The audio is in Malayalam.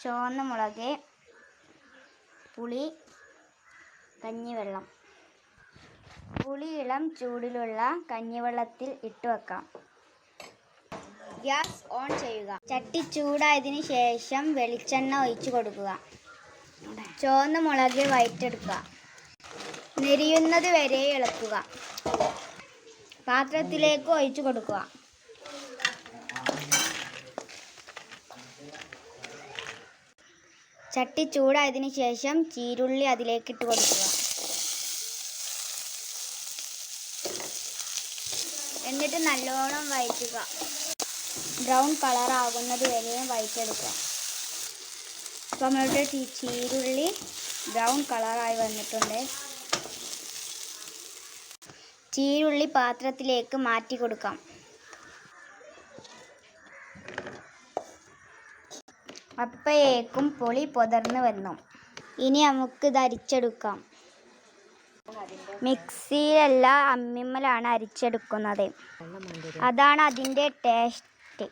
ചുവന്ന മുളക്, പുളി, കഞ്ഞിവെള്ളം. പുളി ഇളം ചൂടിലുള്ള കഞ്ഞിവെള്ളത്തിൽ ഇട്ട് വെക്കാം. ഗ്യാസ് ഓൺ ചെയ്യുക. ചട്ടി ചൂടായതിനു ശേഷം വെളിച്ചെണ്ണ ഒഴിച്ചു കൊടുക്കുക. ചുവന്ന മുളക് വഴറ്റെടുക്കുക. നെരിയുന്നത് വരെ ഇളക്കുക. പാത്രത്തിലേക്ക് ഒഴിച്ചു കൊടുക്കുക. ചട്ടി ചൂടായതിനു ശേഷം ചീരുള്ളി അതിലേക്ക് ഇട്ട് കൊടുക്കുക. എന്നിട്ട് നല്ലോണം വഴറ്റുക. ബ്രൗൺ കളർ ആകുന്നത് വരെയും വഴറ്റെടുക്കുക. അപ്പോൾ നമ്മളുടെ ചീരുള്ളി ബ്രൗൺ കളറായി വന്നിട്ടുണ്ട്. ചീരുള്ളി പാത്രത്തിലേക്ക് മാറ്റി കൊടുക്കാം. അപ്പോഴേക്കും പുളി പൊതിർന്ന് വന്നു. ഇനി നമുക്ക് ഇത് അരിച്ചെടുക്കാം. മിക്സിയിലല്ല, അമ്മിമ്മലാണ് അരിച്ചെടുക്കുന്നത്. അതാണ് അതിൻ്റെ ടേസ്റ്റ്.